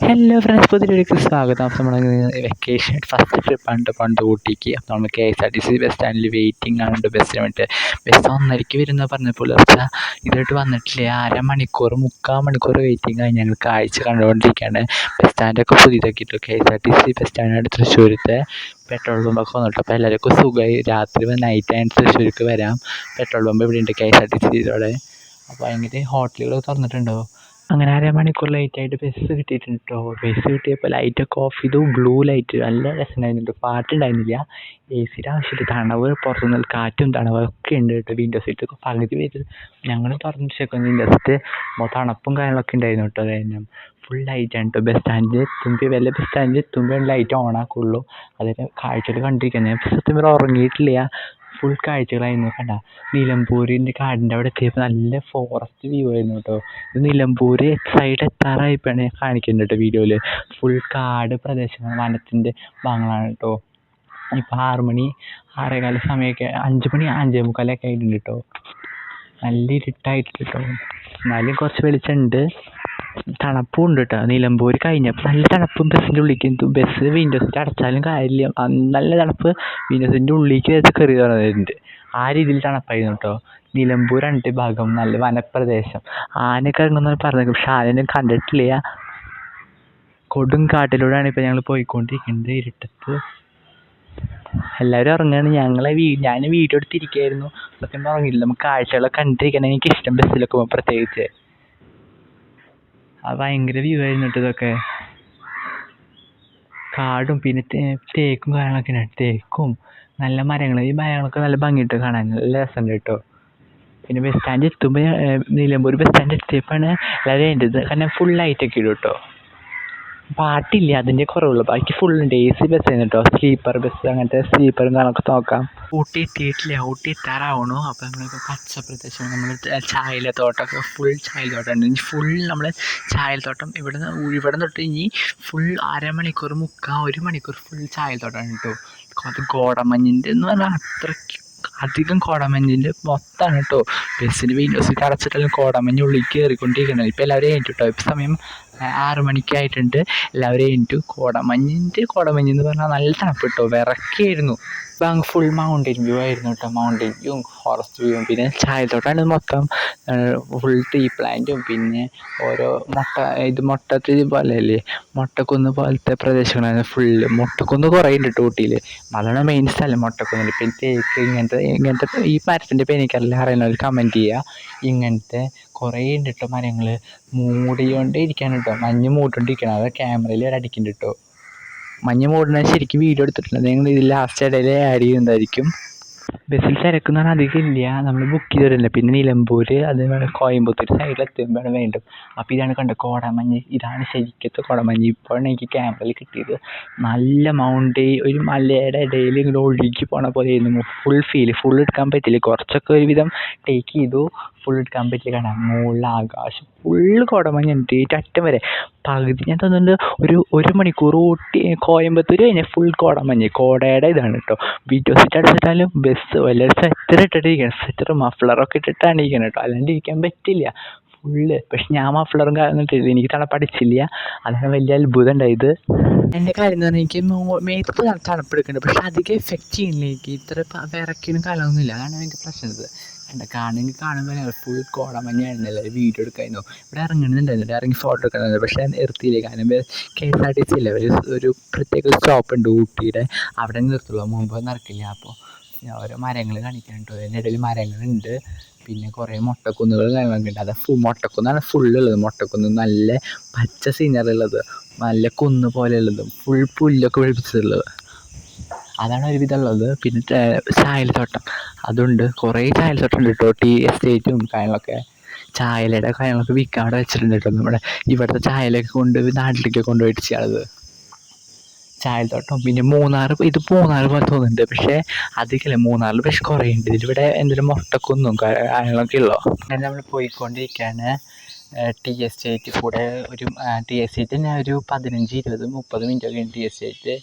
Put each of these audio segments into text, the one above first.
Hello friends, പുതിയൊരു സ്വാഗതം. അപ്പോൾ നമ്മൾ വെക്കേഷൻ ഫസ്റ്റ് ട്രിപ്പാണ് പണ്ട് ഊട്ടിക്ക്. അപ്പോൾ നമ്മൾ KSRTC ബസ് സ്റ്റാൻഡിൽ വെയിറ്റിംഗ് ആണ് ബസ്സിന് വേണ്ടിയിട്ട്. ബസ് 1:30 വരുന്ന പറഞ്ഞപ്പോൾ ഇതായിട്ട് വന്നിട്ടില്ല. അരമണിക്കൂർ 3/4 വെയിറ്റിംഗ് ആയി. ഞങ്ങൾ കാഴ്ച കണ്ടുകൊണ്ടിരിക്കുകയാണ്. ബസ് സ്റ്റാൻഡൊക്കെ പുതിയതാക്കിയിട്ടു. KSRTC ബസ് സ്റ്റാൻഡാണ് തൃശ്ശൂരത്തെ. പെട്രോൾ പമ്പൊക്കെ വന്നിട്ട് അപ്പോൾ എല്ലാവർക്കും സുഖമായി. രാത്രി നൈറ്റ് ആയിട്ട് തൃശ്ശൂർക്ക് വരാം. പെട്രോൾ പമ്പ് ഇവിടെ ഉണ്ട് KSRTCയിലൂടെ. അപ്പോൾ ഭയങ്കര ഹോട്ടലുകളൊക്കെ തുറന്നിട്ടുണ്ടോ. അങ്ങനെ അരമണിക്കൂർ ലേറ്റായിട്ട് ബസ് കിട്ടിയിട്ടുണ്ട് കേട്ടോ. ബസ് കിട്ടിയപ്പോൾ ലൈറ്റൊക്കെ ഓഫ് ചെയ്തു. ബ്ലൂ ലൈറ്റ് നല്ല രസമുണ്ടായിരുന്നുണ്ട്. പാട്ടുണ്ടായിരുന്നില്ല. AC ആവശ്യമില്ല. തണവ് പുറത്തുനിന്ന് കാറ്റും തണവൊക്കെ ഉണ്ട് കേട്ടോ. വിൻഡോ സീറ്റൊക്കെ പകുതി പേര് ഞങ്ങൾ തുറന്നു വെച്ചേക്കും. വിൻഡോ സീറ്റ് തണുപ്പും കാര്യങ്ങളൊക്കെ ഉണ്ടായിരുന്നു കേട്ടോ. അതായത് ഫുൾ ലൈറ്റാണ് കേട്ടോ. ബസ് സ്റ്റാൻഡിൽ എത്തുമ്പോൾ ബസ് സ്റ്റാൻഡിൽ എത്തുമ്പോൾ ലൈറ്റ് ഓൺ ആക്കുള്ളൂ. അതിന് കാഴ്ചകൾ കണ്ടിരിക്കുന്നത്. ഞാൻ സത്യം പറഞ്ഞാൽ ഉറങ്ങിയിട്ടില്ല. ഫുൾ കാഴ്ചകളായിരുന്നു. കണ്ട നിലമ്പൂരിൻ്റെ കാടിൻ്റെ അവിടെ എത്തിയപ്പോൾ നല്ല ഫോറസ്റ്റ് വ്യൂ ആയിരുന്നു കേട്ടോ. ഇത് നിലമ്പൂർ സൈഡ് എത്താറായപ്പോഴാണ് കാണിക്കുന്നത് കേട്ടോ വീഡിയോയിൽ. ഫുൾ കാട് പ്രദേശമാണ്, വനത്തിൻ്റെ ഭാഗങ്ങളാണ് കേട്ടോ. ഇപ്പോൾ 6 മണി 6:15 സമയമൊക്കെ 5 മണി 5:45 ആയിട്ടുണ്ട് കേട്ടോ. നല്ല ഇരുട്ടായിട്ട് കേട്ടോ. എന്നാലും കുറച്ച് വെളിച്ചമുണ്ട്. തണുപ്പും ഉണ്ട് കേട്ടോ. നിലമ്പൂർ കഴിഞ്ഞപ്പോൾ നല്ല തണുപ്പും ബസ്സിൻ്റെ ഉള്ളിലേക്ക്. ബസ് വിൻഡോ സീറ്റ് അടച്ചാലും കാര്യമില്ല, നല്ല തണുപ്പ്. വിൻഡോ സീറ്റിൻ്റെ ഉള്ളിലേക്ക് കയറി തുറന്നിട്ടുണ്ട്. ആ രീതിയിൽ തണുപ്പായിരുന്നു കേട്ടോ. നിലമ്പൂർ 2 ഭാഗം നല്ല വനപ്രദേശം. ആനയൊക്കെ ഇറങ്ങുന്ന പറഞ്ഞത്, പക്ഷെ ആനയൊന്നും കണ്ടിട്ടില്ല. കൊടും കാട്ടിലൂടെയാണ് ഇപ്പോൾ ഞങ്ങൾ പോയിക്കൊണ്ടിരിക്കുന്നത് ഇരുട്ടത്ത്. എല്ലാവരും ഉറങ്ങുകയാണ്. ഞാൻ വീഡിയോ എടുത്തിരിക്കുകയായിരുന്നു. അതൊക്കെ ഉറങ്ങിയില്ല. നമുക്ക് കാഴ്ചകളൊക്കെ കണ്ടിരിക്കണം. എനിക്കിഷ്ടം ബസ്സിലൊക്കെ പോകുമ്പോൾ പ്രത്യേകിച്ച്. അത് ഭയങ്കര വ്യൂ ആയിരുന്നു കേട്ടോ. ഇതൊക്കെ കാടും പിന്നെ തേക്കും കാര്യങ്ങളൊക്കെ ഉണ്ട്. തേക്കും നല്ല മരങ്ങൾ. ഈ മരങ്ങളൊക്കെ നല്ല ഭംഗിയിട്ട് കാണാൻ നല്ല രസമുണ്ട് കേട്ടോ. പിന്നെ ബസ് സ്റ്റാൻഡ് എത്തുമ്പോൾ നിലമ്പൂർ ബസ് സ്റ്റാൻഡ് എത്തിയപ്പോഴാണ് എല്ലാവരും വേണ്ടത്. കാരണം ഫുൾ ലൈറ്റൊക്കെ ഇടും കേട്ടോ. പാട്ടില്ല, അതിൻ്റെ കുറവുള്ളൂ. ബാക്കി ഫുള്ളുണ്ട്. AC ബസ് ആയിരുന്നു കേട്ടോ. സ്ലീപ്പർ ബസ്, അങ്ങനത്തെ സ്ലീപ്പറും കാണൊക്കെ നോക്കാം. ഊട്ടി എത്തിയിട്ടില്ല. ഊട്ടി എത്താറാവണു. അപ്പോൾ നമ്മളിപ്പോൾ പച്ചപ്രദേശം, നമ്മൾ ചായലത്തോട്ടമൊക്കെ ഫുൾ ചായലത്തോട്ടമുണ്ട്. ഫുൾ നമ്മൾ ചായലത്തോട്ടം ഇവിടെ തൊട്ട് ഇനി ഫുൾ അരമണിക്കൂർ 1 മണിക്കൂർ ഫുൾ ചായലത്തോട്ടമാണ് കേട്ടോ. അത് കോടമഞ്ഞിൻ്റെ എന്ന് പറഞ്ഞാൽ അത്രയ്ക്ക് അധികം കോടമഞ്ഞിൻ്റെ മൊത്തമാണ് കേട്ടോ. ബസ്സിന് വിൻഡോ സീറ്റ് അടച്ചിട്ടാലും കോടമഞ്ഞ് ഉള്ളിൽ കയറിക്കൊണ്ടിരിക്കുന്നത്. ഇപ്പോൾ എല്ലാവരും എണീറ്റു കേട്ടോ. ഇപ്പോൾ സമയം 6 മണിക്കായിട്ടുണ്ട്. എല്ലാവരും എണീറ്റു. കോടമഞ്ഞ് എന്ന് പറഞ്ഞാൽ നല്ല തണുപ്പ് കേട്ടോ. വിറക്കായിരുന്നു. ഇപ്പോൾ അങ്ങ് ഫുൾ മൗണ്ടൻ വ്യൂ ആയിരുന്നു കേട്ടോ. മൗണ്ടൻ വ്യൂവും ഫോറസ്റ്റ് വ്യൂവും പിന്നെ ചായത്തോട്ടാണ് മൊത്തം. ഫുൾ ടീ പ്ലാന്റും പിന്നെ ഓരോ മൊട്ടത്തിൽ പോലെയല്ലേ, മൊട്ടക്കുന്ന് പോലത്തെ പ്രദേശങ്ങളാണ് ഫുള്ള്. മൊട്ടക്കുന്ന് കുറേ ഉണ്ട് കേട്ടോ ഊട്ടിയിൽ. അതാണ് മെയിൻ സ്ഥലം, മൊട്ടക്കുന്നിൽ. പിന്നെ തേക്ക് ഇങ്ങനത്തെ ഈ മരത്തിൻ്റെ പേര് എനിക്കറിയില്ല, അറിയുന്നവർ കമൻറ്റ് ചെയ്യുക. ഇങ്ങനത്തെ കുറേ ഉണ്ട് കേട്ടോ മരങ്ങൾ. മൂടിക്കൊണ്ട് ഇരിക്കുകയാണ് കേട്ടോ. മഞ്ഞ് മൂടിക്കൊണ്ടിരിക്കണം. അത് ക്യാമറയിൽ അടിക്കുന്നുണ്ട് കേട്ടോ. മഞ്ഞ് മൂടുന്നത് ശരിക്കും വീഡിയോ എടുത്തിട്ടുണ്ട്. നിങ്ങൾ ഇതിൽ ലാസ്റ്റ് ഇടയിൽ ആഡ് ചെയ്യുന്നതായിരിക്കും. ബസ്സിൽ തിരക്കെന്ന് പറഞ്ഞാൽ അധികം ഇല്ല. നമ്മൾ ബുക്ക് ചെയ്തിട്ടില്ല. പിന്നെ നിലമ്പൂർ അതേപോലെ കോയമ്പത്തൂർ സൈഡിലെത്തുമ്പോഴാണ് വേണ്ടത്. അപ്പോൾ ഇതാണ് കണ്ടത് കോടമഞ്ഞ്. ഇതാണ് ശരിക്കത്തെ കോടമഞ്ഞ്. ഇപ്പോഴാണ് എനിക്ക് ക്യാമറയിൽ കിട്ടിയത്. നല്ല ഒരു മലയുടെ ഇടയിൽ ഇങ്ങനെ ഒഴുകി പോണ പോലെയായിരുന്നു. ഫുൾ എടുക്കാൻ പറ്റില്ല. കുറച്ചൊക്കെ ഒരുവിധം ടേക്ക് ചെയ്തു. ഫുൾ എടുക്കാൻ പറ്റില്ല. കാണാം മുകളിൽ ആകാശം ഫുള്ള് കോടമഞ്ഞുണ്ട്. അറ്റം വരെ പകുതി ഞാൻ തോന്നുന്നുണ്ട് ഒരു മണിക്കൂർ കോയമ്പത്തൂർ കഴിഞ്ഞാൽ ഫുൾ കോടമഞ്ഞ്. കോടയുടെ ഇതാണ് കേട്ടോ. വീഡിയോ സീറ്റ് അടിച്ചിട്ടാലും ബസ് വല്ല സ്വെറ്റർ ഇട്ടിട്ടിരിക്കണം. സ്വെറ്റർ മഫ്ലറൊക്കെ ഇട്ടിട്ടാണ് ഇരിക്കണം കേട്ടോ. അല്ലാണ്ട് ഇരിക്കാൻ പറ്റില്ല ഫുള്ള്. പക്ഷെ ഞാൻ മഫ്ലറും കാര്യമൊന്നും എനിക്ക് തണുപ്പടിച്ചില്ല. അതാണ് വലിയ അത്ഭുതം ഉണ്ടായത്. എൻ്റെ കാര്യം എന്ന് പറഞ്ഞാൽ എനിക്ക് മേത്ത് തണുപ്പെടുക്കുന്നുണ്ട്. പക്ഷെ അധികം എഫക്റ്റ് ചെയ്യുന്നില്ല. എനിക്ക് ഇത്ര വിറയ്ക്കാനും കാലമൊന്നുമില്ല. അതാണ് എനിക്ക് പ്രശ്നം. കാണുമ്പോൾ ഫുൾ കോടമഞ്ഞായിരുന്നു. എല്ലാവരും വീഡിയോ എടുക്കായിരുന്നു. ഇവിടെ ഇറങ്ങുന്നുണ്ടായിരുന്നു. ഇറങ്ങി ഫോട്ടോ എടുക്കുന്നുണ്ട്. പക്ഷേ നിർത്തിയില്ല. കാരണം KSRTC ഇല്ല, ഒരു പ്രത്യേക സ്റ്റോപ്പ് ഉണ്ട് ഊട്ടിയുടെ. അവിടെ നിർത്തുള്ളൂ, മുമ്പ് നടക്കില്ല. അപ്പോൾ ഓരോ മരങ്ങൾ കാണിക്കാനുണ്ട്. അതിൻ്റെ ഇടയിൽ മരങ്ങളുണ്ട്. പിന്നെ കുറേ മൊട്ടക്കുന്നുകൾ കാര്യങ്ങളൊക്കെ ഉണ്ട്. അത് മൊട്ടക്കുന്നാണ് ഫുള്ളുള്ളത്. മൊട്ടക്കുന്ന് നല്ല പച്ച സീനറി ഉള്ളത്, നല്ല കുന്ന് പോലെ ഉള്ളതും ഫുൾ പുല്ലൊക്കെ പിടിപ്പിച്ചിട്ടുള്ളത്. അതാണ് ഒരുവിധം ഉള്ളത്. പിന്നെ ചായലത്തോട്ടം അതുണ്ട്. കുറേ ചായലത്തോട്ടം ഉണ്ട് കേട്ടോ. ടീ എസ്റ്റേറ്റും കാര്യങ്ങളൊക്കെ, ചായലയുടെ കാര്യങ്ങളൊക്കെ വിൽക്കാൻ അവിടെ വെച്ചിട്ടുണ്ട് കേട്ടോ. നമ്മുടെ ഇവിടുത്തെ ചായലൊക്കെ നാട്ടിലേക്ക് കൊണ്ടുപോയിട്ട് ചെയ്യാനുള്ളത് ചായലത്തോട്ടം. പിന്നെ ഇത് മൂന്നാർ പോലെ തോന്നുന്നുണ്ട്. പക്ഷേ അധികമല്ല. മൂന്നാറിൽ പക്ഷെ കുറേ ഉണ്ട്. ഇതിവിടെ എന്തെങ്കിലും മൊട്ടക്കൊന്നും കാര്യങ്ങളൊക്കെ ഉള്ളൂ. അങ്ങനെ നമ്മൾ പോയിക്കൊണ്ടിരിക്കുകയാണ്. ടീ എസ്റ്റേറ്റ് കൂടെ ടീ എസ്റ്റേറ്റ് തന്നെ ഒരു 15, 20, 30 മിനിറ്റ് ഒക്കെ ടീ എസ്റ്റേറ്റ്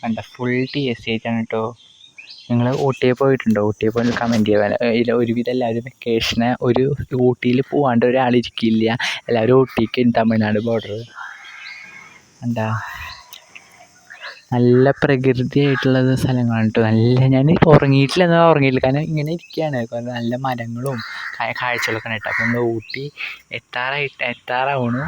കണ്ട. ഫുൾ ടീ എസ്റ്റേറ്റ് ആണ് കേട്ടോ. നിങ്ങൾ ഊട്ടിയിൽ പോയിട്ടുണ്ടോ? ഊട്ടിയിൽ പോയി കമൻറ്റ് ചെയ്യുക. ഒരുവിധം എല്ലാവരും വെക്കേഷന് ഊട്ടിയിൽ പോകാണ്ട് ഒരാളിരിക്കില്ല. എല്ലാവരും ഊട്ടിക്ക് തമിഴ്നാട് ബോർഡർ എന്താ നല്ല പ്രകൃതിയായിട്ടുള്ളത് സ്ഥലങ്ങളാണ് കേട്ടോ. ഞാൻ ഉറങ്ങിയിട്ടില്ല കാരണം ഇങ്ങനെ ഇരിക്കുകയാണ്. നല്ല മരങ്ങളും കാഴ്ചകളൊക്കെ ഉണ്ട് കേട്ടോ. അപ്പോൾ നമ്മൾ ഊട്ടി എത്താറാവണു.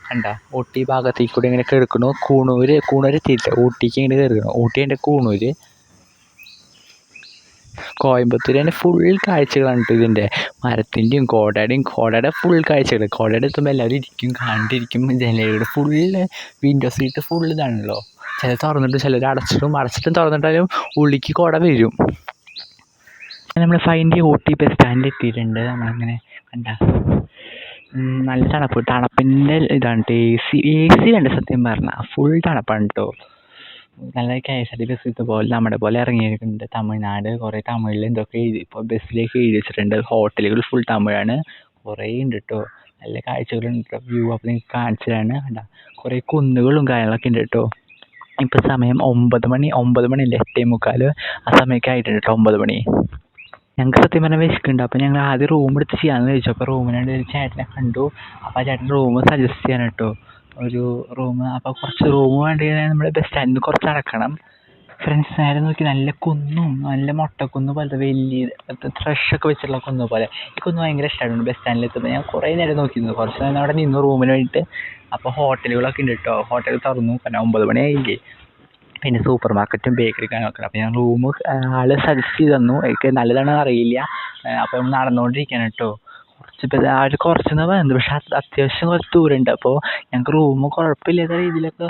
കണ്ട ഊട്ടി ഭാഗത്തേക്ക് കൂടി ഇങ്ങനെ കിടക്കണു. കൂണൂർ എത്തിയിട്ടില്ല, ഊട്ടിക്ക് ഇങ്ങനെ കയറുകയാണ്. ഊട്ടി എൻ്റെ കൂണൂർ. കോയമ്പത്തൂർ തന്നെ ഫുൾ കാഴ്ചകളാണ് കേട്ടോ. ഇതിൻ്റെ മരത്തിൻ്റെയും കോടയുടെ ഫുൾ കാഴ്ചകൾ. കോടയുടെ എത്തുമ്പോൾ എല്ലാവരും കണ്ടിരിക്കും. ജനലുകൾ ഫുള്ള് വിൻഡോ സീറ്റ് ഫുൾ ഇതാണല്ലോ. ചിലർ തുറന്നിട്ട് ചിലർ അടച്ചിട്ടും തുറന്നിട്ടാലും ഉള്ളിലേക്ക് കോട വരും. നമ്മൾ ഫൈനലി ഊട്ടി ബസ് സ്റ്റാൻഡിൽ എത്തിയിട്ടുണ്ട്. നമ്മളങ്ങനെ കണ്ട നല്ല തണുപ്പിൻ്റെ ഇതാണ് കേട്ടോ. AC വേണ്ട സത്യം പറഞ്ഞാൽ. ഫുൾ തണുപ്പാണ് കേട്ടോ. നല്ല KSRTC ബസ് പോലെ നമ്മുടെ പോലെ ഇറങ്ങിയിട്ടുണ്ട്. തമിഴ്നാട് കുറേ തമിഴിൽ എന്തൊക്കെ ഇപ്പോൾ ബസ്സിലേക്ക് എഴുതി വെച്ചിട്ടുണ്ട്. ഹോട്ടലുകൾ ഫുൾ തമിഴാണ്. കുറേ ഉണ്ട് കേട്ടോ. നല്ല കാഴ്ചകളുണ്ട്. വ്യൂ അപ്പോൾ നിങ്ങൾക്ക് കാണിച്ചു തരാണ്. കണ്ട കുറേ കുന്നുകളും കാര്യങ്ങളൊക്കെ ഉണ്ട് കേട്ടോ. ഇപ്പോൾ സമയം 9 മണിയല്ലേ, 8:45 ആ സമയമൊക്കെ ആയിട്ടുണ്ട് കേട്ടോ. 9 മണി. ഞങ്ങൾക്ക് സത്യം പറഞ്ഞാൽ വിശക്കുന്നുണ്ട്. അപ്പോൾ ഞങ്ങൾ ആദ്യം റൂം എടുത്ത് ചെയ്യാമെന്ന് ചോദിച്ചു. അപ്പോൾ റൂമിനുണ്ട് ഒരു ചേട്ടനെ കണ്ടു. അപ്പോൾ ആ ചേട്ടൻ റൂം സജസ്റ്റ് ചെയ്യാൻ കേട്ടോ, ഒരു റൂം. അപ്പോൾ കുറച്ച് റൂം വേണ്ടി നമ്മൾ ബസ് സ്റ്റാൻഡിൽ നിന്ന് കുറച്ച് നടക്കണം. ഫ്രണ്ട്സ് നേരെ നോക്കി നല്ല കുന്നും, നല്ല മൊട്ടക്കുന്ന് പോലത്തെ വലിയ ത്രഷൊക്കെ വെച്ചിട്ടുള്ള കുന്ന് പോലെ. ഈ കുന്ന് ഭയങ്കര ഇഷ്ടമായിട്ടുണ്ട്. ബസ് സ്റ്റാൻഡിൽ എത്തുമ്പോൾ ഞാൻ കുറേ നേരം നോക്കിയിരുന്നു. കുറച്ച് നേരം അവിടെ നിന്നു റൂമിന് വേണ്ടിയിട്ട്. അപ്പോൾ ഹോട്ടലുകളൊക്കെ ഉണ്ട് കേട്ടോ. ഹോട്ടൽ തുറന്നു. കാരണം 9 മണിയായില്ലേ. പിന്നെ സൂപ്പർ മാർക്കറ്റും ബേക്കറി കാര്യങ്ങളൊക്കെ. അപ്പോൾ ഞാൻ റൂം ആൾ സജസ്റ്റ് ചെയ്ത് തന്നു. എനിക്ക് നല്ലതാണെന്ന് അറിയില്ല. അപ്പോൾ നമ്മൾ നടന്നുകൊണ്ടിരിക്കുകയാണ് കേട്ടോ. കുറച്ചെന്ന് പറയുന്നത്, പക്ഷെ അത്യാവശ്യം കുറച്ച് ദൂരമുണ്ട്. അപ്പോൾ ഞങ്ങൾക്ക് റൂം കുഴപ്പമില്ലാത്ത രീതിയിലൊക്കെ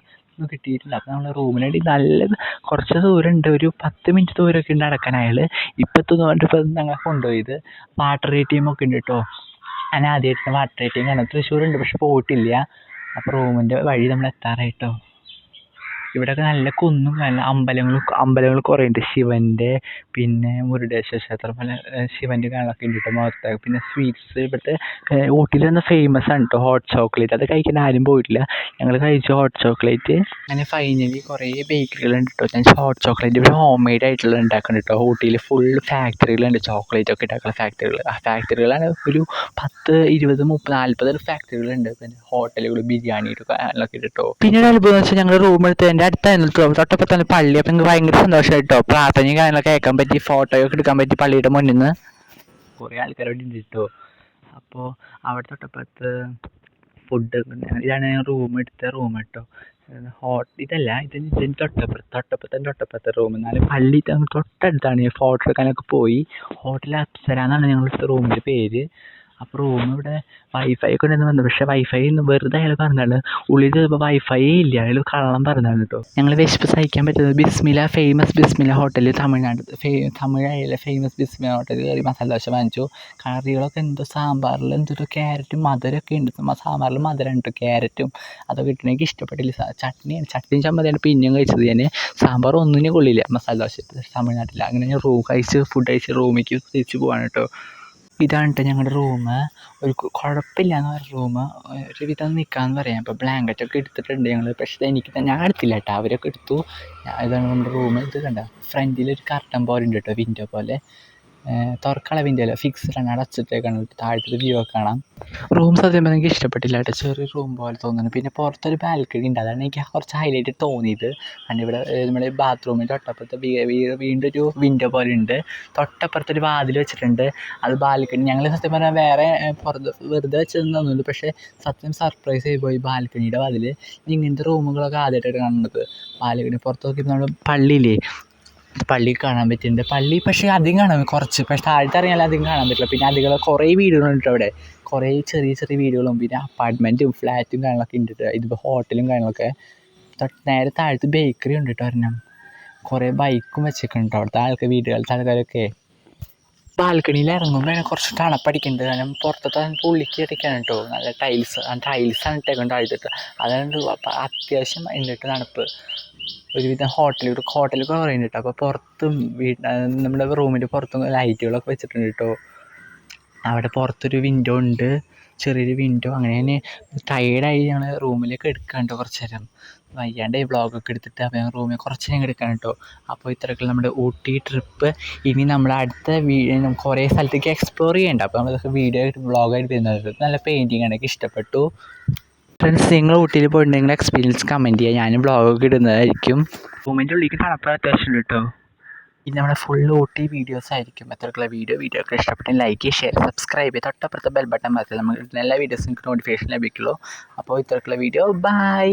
കിട്ടിയിട്ടുണ്ട്. അപ്പോൾ നമ്മൾ റൂമിന് വേണ്ടി നല്ല കുറച്ച് ദൂരമുണ്ട്. ഒരു 10 മിനിറ്റ് ദൂരമൊക്കെ ഉണ്ട് നടക്കാൻ. അയാൾ ഇപ്പോഴത്തെ ഇപ്പോൾ ഞങ്ങളെ കൊണ്ടുപോയത് വാട്ടർ ATM ഒക്കെ ഉണ്ട് കേട്ടോ. ഞാൻ ആദ്യമായിട്ട് വാട്ടർ ATM കാണാം. തൃശ്ശൂരുണ്ട് പക്ഷെ പോയിട്ടില്ല. അപ്പോൾ റൂമിൻ്റെ വഴി നമ്മൾ എത്താറായിട്ടോ. ഇവിടെയൊക്കെ നല്ല കുന്നും നല്ല അമ്പലങ്ങൾ കുറേ ഉണ്ട്. ശിവൻ്റെ, പിന്നെ മുരുടേശ്വര ക്ഷേത്രം, പല ശിവൻ്റെ കാര്യങ്ങളൊക്കെ ഉണ്ട് കേട്ടോ. മുഖത്ത് പിന്നെ സ്വീറ്റ്സ് ഇവിടുത്തെ ഊട്ടിയിൽ തന്നെ ഫേമസ് ആണ് കേട്ടോ. ഹോട്ട് ചോക്ലേറ്റ് അത് കഴിക്കാൻ ആരും പോയിട്ടില്ല. ഞങ്ങൾ കഴിച്ചു ഹോട്ട് ചോക്ലേറ്റ്. അങ്ങനെ ഫൈനലി കുറേ ബേക്കറികളുണ്ട് കേട്ടോ. ഞാൻ ഹോട്ട് ചോക്ലേറ്റ് ഇവിടെ ഹോം മെയ്ഡ് ആയിട്ടുള്ള ഉണ്ടാക്കുന്നുണ്ട് കേട്ടോ. ഊട്ടിയിൽ ഫുൾ ഫാക്ടറികളുണ്ട് ചോക്ലേറ്റ് ഒക്കെ ഉണ്ടാക്കുന്ന ഫാക്ടറികൾ. ആ ഫാക്ടറികളാണ് ഒരു 10, 20, 30, 40 ഫാക്ടറികളുണ്ട്. പിന്നെ ഹോട്ടലുകൾ, ബിരിയാണി കാര്യങ്ങളൊക്കെ കേട്ടോ. പിന്നീട് അനുഭവം വെച്ചാൽ ഞങ്ങൾ റൂം എടുത്ത് എൻ്റെ അടുത്തായിരുന്നു തൊട്ടപ്പുറത്താണ് പള്ളി. അപ്പം എനിക്ക് ഭയങ്കര സന്തോഷമായിട്ടോ. പ്രാർത്ഥനയും കാര്യങ്ങളൊക്കെ കേൾക്കാൻ പറ്റി, ഫോട്ടോയൊക്കെ എടുക്കാൻ പറ്റി പള്ളിയുടെ മുന്നിൽ നിന്ന്. കുറേ ആൾക്കാരോട് ഉണ്ട് കേട്ടോ. അപ്പോൾ അവിടെ തൊട്ടപ്പുറത്ത് ഫുഡ്, ഇതാണ് റൂം കേട്ടോ. ഇതല്ല, ഇതിന് തൊട്ടപ്പുറത്തെ റൂം. എന്നാലും പള്ളി തൊട്ടടുത്താണ്. ഫോട്ടോ എടുക്കാനൊക്കെ പോയി. ഹോട്ടൽ അപ്സര എന്നാണ് ഞങ്ങളുടെ റൂമിൻ്റെ പേര്. അപ്പോൾ റൂം ഇവിടെ വൈഫൈ ഒക്കെ ഉണ്ടെന്ന് പറഞ്ഞു. പക്ഷേ വൈഫൈ വെറുതെ അയാൾ പറഞ്ഞാണ്. ഉള്ളിൽ ചിലപ്പോൾ വൈഫൈ ഇല്ല, അയാൾ കള്ളം പറഞ്ഞാണ് കേട്ടോ. ഞങ്ങൾ വിശപ്പ് സഹിക്കാൻ പറ്റുന്നത് ഫേമസ് ബിസ്മില ഹോട്ടൽ, തമിഴ്നാട് തമിഴായാലും ഫേമസ് ബിസ്മില ഹോട്ടൽ കയറി മസാല ദോശ വാങ്ങിച്ചു. കറികളൊക്കെ എന്തോ സാമ്പാറിൽ എന്തോ ക്യാരറ്റും മധുരമൊക്കെ ഉണ്ട്. സാമ്പാറിൽ മധുരം ഉണ്ട്, ക്യാരറ്റും അതൊക്കെ കിട്ടണം. എനിക്ക് ഇഷ്ടപ്പെട്ടില്ല. ചട്നിയും ചമ്മന്തിയാണ് പിന്നെയും കഴിച്ചത്. ഞാൻ സാമ്പാർ ഒന്നിനും കൊള്ളില്ല മസാല ദോശ തമിഴ്നാട്ടിൽ. അങ്ങനെ ഞാൻ ഫുഡ് കഴിച്ച് റൂമിലേക്ക് തിരിച്ച് പോവാണ് കേട്ടോ. ഇതാണ് കേട്ടോ ഞങ്ങളുടെ റൂം. ഒരു കുഴപ്പമില്ലാന്ന് പറഞ്ഞ റൂം. ഒരു വിധം നിൽക്കാമെന്ന് പറയാം. അപ്പോൾ ബ്ലാങ്കറ്റൊക്കെ എടുത്തിട്ടുണ്ട് ഞങ്ങൾ. പക്ഷേ ഞാൻ എടുത്തില്ല കേട്ടോ, അവരൊക്കെ എടുത്തു. ഇതാണ് നമ്മുടെ റൂം. ഇത് കണ്ട ഫ്രണ്ടിലൊരു കർട്ടൻ പോലെ ഉണ്ട് കേട്ടോ, വിൻഡോ പോലെ. തുറക്കാനുള്ള വിൻഡോ അല്ല, ഫിക്സ്ഡാണ്, അടച്ചിട്ടേക്കാണ്. താഴത്തെ വ്യൂ ഒക്കെ കാണാം. റൂം സത്യം പറഞ്ഞാൽ എനിക്ക് ഇഷ്ടപ്പെട്ടില്ല കേട്ടോ. ചെറിയ റൂം പോലെ തോന്നുന്നു. പിന്നെ പുറത്തൊരു ബാൽക്കണി ഉണ്ട്, അതാണ് എനിക്ക് കുറച്ച് ഹൈലൈറ്റ് തോന്നിയത്. കാരണം ഇവിടെ നമ്മുടെ ബാത്റൂമിൻ്റെ തൊട്ടപ്പുറത്ത് വീണ്ടും ഒരു വിൻഡോ പോലെ ഉണ്ട്. തൊട്ടപ്പുറത്തൊരു വാതിൽ വെച്ചിട്ടുണ്ട്, അത് ബാൽക്കണി. ഞങ്ങൾ സത്യം പറഞ്ഞാൽ വേറെ വെറുതെ വെച്ചതൊന്നുമില്ല. പക്ഷേ സത്യം സർപ്രൈസ് ആയി പോയി ബാൽക്കണിയുടെ വാതിൽ. ഇങ്ങനത്തെ റൂമുകളൊക്കെ ആദ്യമായിട്ടാണ് കാണുന്നത്. ബാൽക്കണി പുറത്ത് നോക്കിയപ്പോൾ നമ്മൾ പള്ളി കാണാൻ പറ്റുന്നുണ്ട്. പള്ളി പക്ഷേ അധികം കാണാൻ കുറച്ച്, പക്ഷേ താഴത്തെ ഇറങ്ങിയാൽ അധികം കാണാൻ പറ്റില്ല. പിന്നെ അധികം കുറേ വീടുകളുണ്ട് അവിടെ. കുറേ ചെറിയ ചെറിയ വീടുകളും പിന്നെ അപ്പാർട്ട്മെൻറ്റും ഫ്ലാറ്റും കാര്യങ്ങളൊക്കെ ഉണ്ട് കേട്ടോ. ഇതിപ്പോൾ ഹോട്ടലും കാര്യങ്ങളൊക്കെ. നേരെ താഴത്ത് ബേക്കറി ഉണ്ട് കേട്ടോ ഒരെണ്ണം. കുറേ ബൈക്കും വെച്ചിട്ടുണ്ട് അവിടുത്തെ വീടുകളുടെ ആൾക്കാരൊക്കെ. ബാൽക്കണിയിൽ ഇറങ്ങുമ്പോൾ കുറച്ച് തണുപ്പടിക്കുന്നുണ്ട്. കാരണം പുറത്തത്തെ പുള്ളിക്ക് ഇടയ്ക്കാണ് കേട്ടോ. നല്ല ടൈൽസാണ് ഇട്ടേക്കൊണ്ട് താഴ്ത്തിട്ട്. അതുകൊണ്ട് അത്യാവശ്യം ഉണ്ട് തണുപ്പ്. ഒരുവിധം ഹോട്ടലൊക്കെ കുറേ ഉണ്ട് കേട്ടോ. അപ്പോൾ പുറത്തും നമ്മുടെ റൂമിൻ്റെ പുറത്തും ലൈറ്റുകളൊക്കെ വെച്ചിട്ടുണ്ട് കേട്ടോ. അവിടെ പുറത്തൊരു വിൻഡോ ഉണ്ട്, ചെറിയൊരു വിൻഡോ. അങ്ങനെ തന്നെ ടയേർഡായി ഞങ്ങൾ റൂമിലേക്ക് എടുക്കാണ്ട് കുറച്ച് നേരം. വയ്യാണ്ടായി വ്ളോഗൊക്കെ എടുത്തിട്ട്. അപ്പോൾ ഞങ്ങൾ റൂമിൽ കുറച്ച് നേരം എടുക്കാൻ കേട്ടോ. അപ്പോൾ ഇത്രയൊക്കെ നമ്മുടെ ഊട്ടി ട്രിപ്പ്. ഇനി നമ്മൾ അടുത്ത കുറേ സ്ഥലത്തേക്ക് എക്സ്പ്ലോർ ചെയ്യേണ്ട. അപ്പോൾ നമ്മളതൊക്കെ വീഡിയോ ആയിട്ട് വ്ളോഗായിട്ട് വരുന്നത്. നല്ല പെയിൻറ്റിങ് ആണ്, എനിക്ക് ഇഷ്ടപ്പെട്ടു. ഫ്രണ്ട്സ്, നിങ്ങൾ ഊട്ടിയിൽ പോയിട്ടുണ്ടെങ്കിൽ എക്സ്പീരിയൻസ് കമൻറ്റ് ചെയ്യുക. ഞാൻ വ്ളോഗൊക്കെ ഇടുന്നതായിരിക്കും. റൂമിൻ്റെ ഉള്ളിലേക്ക് തണുപ്പ് അത്യാവശ്യം കേട്ടോ. ഇനി നമ്മുടെ ഫുൾ ഊട്ടി വീഡിയോസ് ആയിരിക്കും. അത്രയ്ക്കുള്ള വീഡിയോ ഒക്കെ ഇഷ്ടപ്പെട്ടെങ്കിൽ ലൈക്ക്, ഷെയർ, സബ്സ്ക്രൈബ് ചെയ്ത് തൊട്ടപ്പുറത്തെ ബെൽ ബട്ടൺ മതി. നമുക്ക് എല്ലാ വീഡിയോസും നോട്ടിഫിക്കേഷൻ ലഭിക്കുള്ളൂ. അപ്പോൾ ഇത്രയ്ക്കുള്ള വീഡിയോ ബൈ.